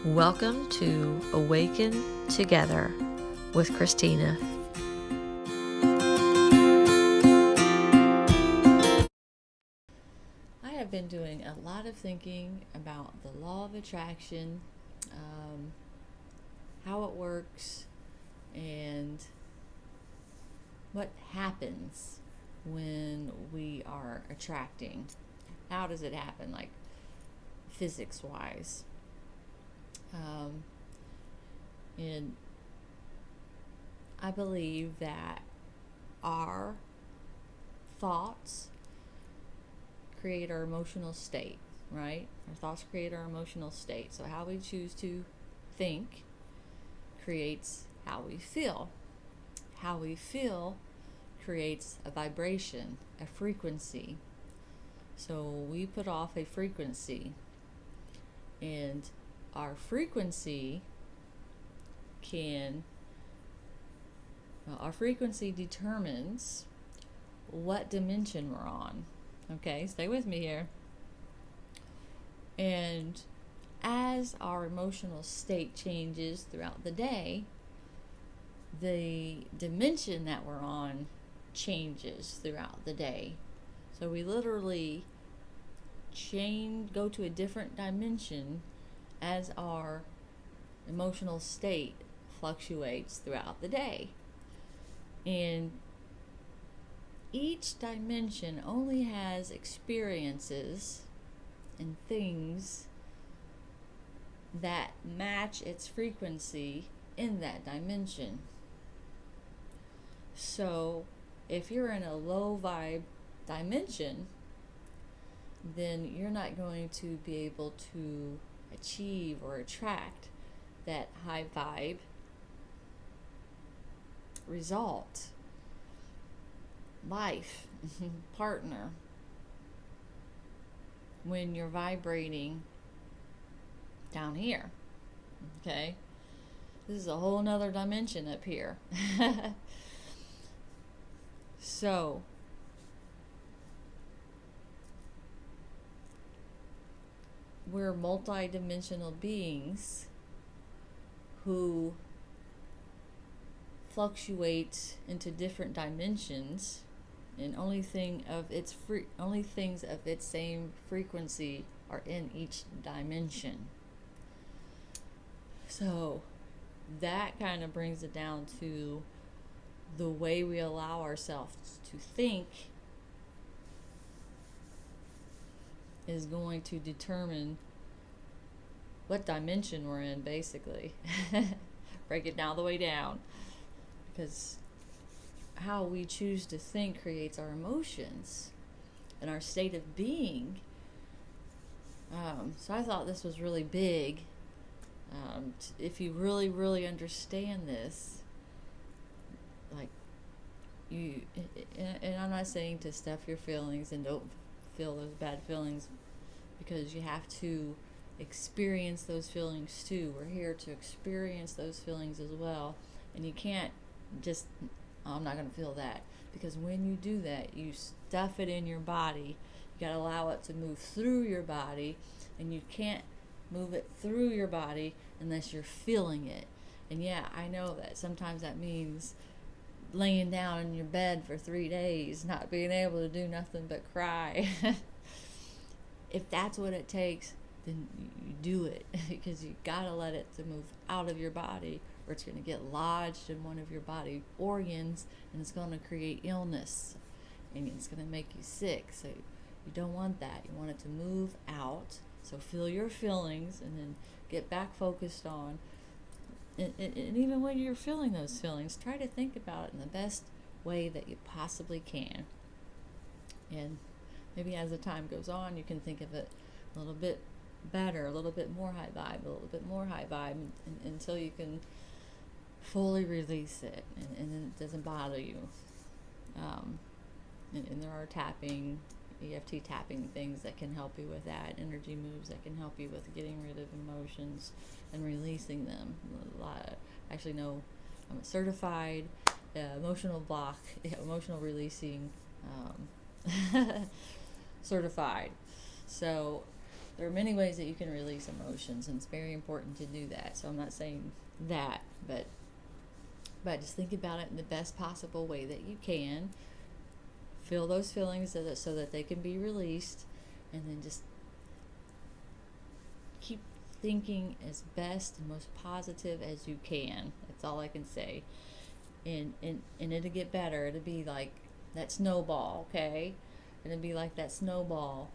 Welcome to Awaken Together with Christina. I have been doing a lot of thinking about the law of attraction, how it works, and what happens when we are attracting. How does it happen, like physics-wise? And I believe that our thoughts create our emotional state, right? Our thoughts create our emotional state. So how we choose to think creates how we feel. How we feel creates a vibration, a frequency. So we put off a frequency, and our frequency determines what dimension we're on. Okay, stay with me here. And as our emotional state changes throughout the day, the dimension that we're on changes throughout the day. So we literally go to a different dimension as our emotional state fluctuates throughout the day. And each dimension only has experiences and things that match its frequency in that dimension. So if you're in a low vibe dimension, then you're not going to be able to achieve or attract that high vibe result, life, partner, when you're vibrating down here. Okay, this is a whole nother dimension up here. So we're multidimensional beings who fluctuate into different dimensions, and only things of its same frequency are in each dimension. So that kind of brings it down to the way we allow ourselves to think is going to determine what dimension we're in, basically. Break it all the way down. Because how we choose to think creates our emotions and our state of being. So I thought this was really big. If you really, really understand this, like and I'm not saying to stuff your feelings and don't feel those bad feelings, because you have to experience those feelings too. We're here to experience those feelings as well, and you can't just, I'm not going to feel that, because when you do that, you stuff it in your body. You got to allow it to move through your body, and you can't move it through your body unless you're feeling it. And yeah, I know that sometimes that means laying down in your bed for 3 days, not being able to do nothing but cry. If that's what it takes, then you do it, because you gotta let it to move out of your body, or it's going to get lodged in one of your body organs, and it's going to create illness, and it's going to make you sick. So you don't want that. You want it to move out. So feel your feelings, and then get back focused on. And even when you're feeling those feelings, try to think about it in the best way that you possibly can. And maybe as the time goes on, you can think of it a little bit better, a little bit more high vibe, a little bit more high vibe, until you can fully release it, and then it doesn't bother you. And there are EFT tapping things that can help you with that, energy moves that can help you with getting rid of emotions and releasing them. Actually, no, I'm a certified emotional releasing certified. So there are many ways that you can release emotions, and it's very important to do that. So I'm not saying that, but just think about it in the best possible way that you can. Feel those feelings so that they can be released, and then just keep thinking as best and most positive as you can. That's all I can say. And it'll get better. It'll be like that snowball, okay? It'll be like that snowball,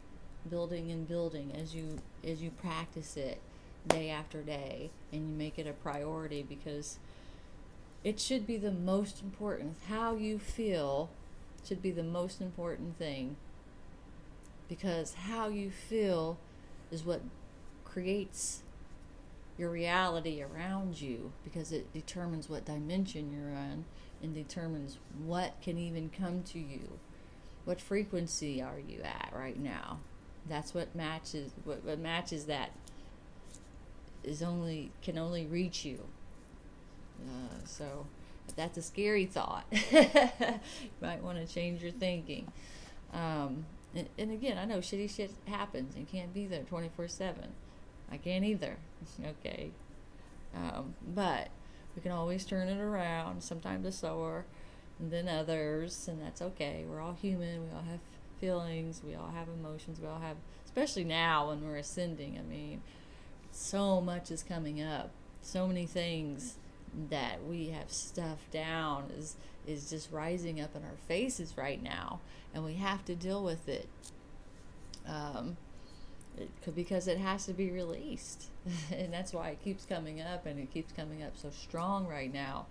building and building as you practice it day after day, and you make it a priority, because it should be the most important. How you feel should be the most important thing, because how you feel is what creates your reality around you, because it determines what dimension you're on and determines what can even come to you. What frequency are you at right now? That's what matches what matches that can only reach you. So that's a scary thought. You might want to change your thinking. And again, I know shitty shit happens. You can't be there 24/7. I can't either. Okay. But we can always turn it around. Sometimes it's slower than others, and that's okay. We're all human. We all have feelings. We all have emotions. We all have, especially now when we're ascending. I mean, so much is coming up. So many things that we have stuffed down is just rising up in our faces right now, and we have to deal with it. Because it has to be released, and that's why it keeps coming up, and it keeps coming up so strong right now,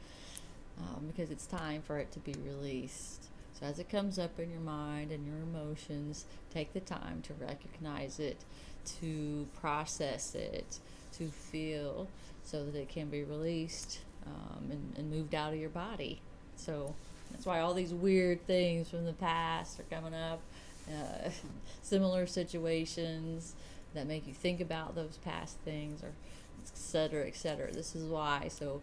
because it's time for it to be released. So as it comes up in your mind and your emotions, take the time to recognize it, to process it, to feel, so that it can be released, and moved out of your body. So that's why all these weird things from the past are coming up. Similar situations that make you think about those past things, or et cetera, et cetera. This is why. So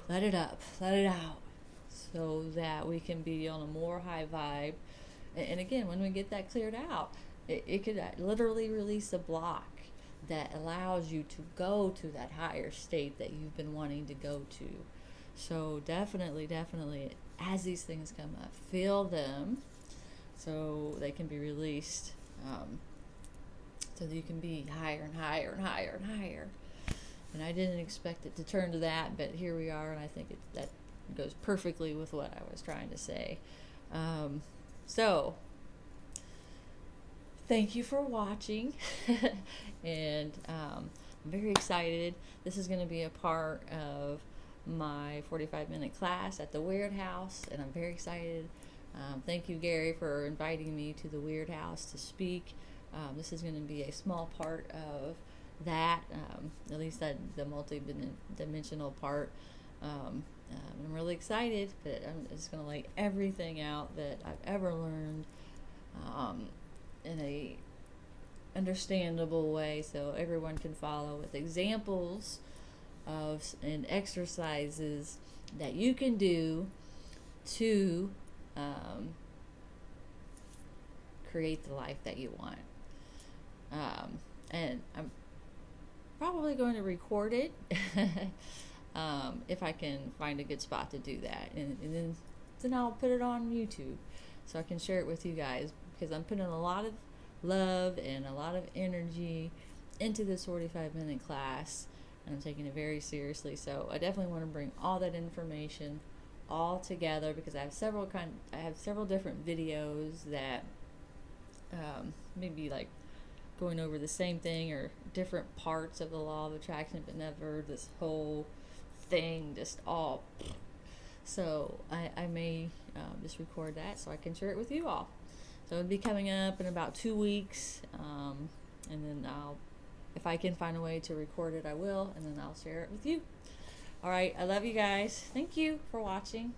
let it up, let it out, so that we can be on a more high vibe. And again, when we get that cleared out, it could literally release a block that allows you to go to that higher state that you've been wanting to go to. So definitely, as these things come up, feel them, so they can be released, so that you can be higher and higher and higher and higher. And I didn't expect it to turn to that, but here we are, and I think that goes perfectly with what I was trying to say. So thank you for watching, and I'm very excited. This is going to be a part of my 45-minute class at the Weird House, and I'm very excited. Thank you, Gary, for inviting me to the Weird House to speak. This is going to be a small part of that, at least that the multi-dimensional part. I'm really excited, but I'm just going to lay everything out that I've ever learned in a understandable way, so everyone can follow, with examples and exercises that you can do to create the life that you want. And I'm probably going to record it if I can find a good spot to do that, and then I'll put it on YouTube so I can share it with you guys, because I'm putting a lot of love and a lot of energy into this 45-minute class, and I'm taking it very seriously. So I definitely want to bring all that information all together, because I have several different videos that maybe like going over the same thing or different parts of the law of attraction, but never this whole thing just all. So I may just record that so I can share it with you all. So it'll be coming up in about 2 weeks, and then if I can find a way to record it, I will, and then I'll share it with you. All right, I love you guys. Thank you for watching.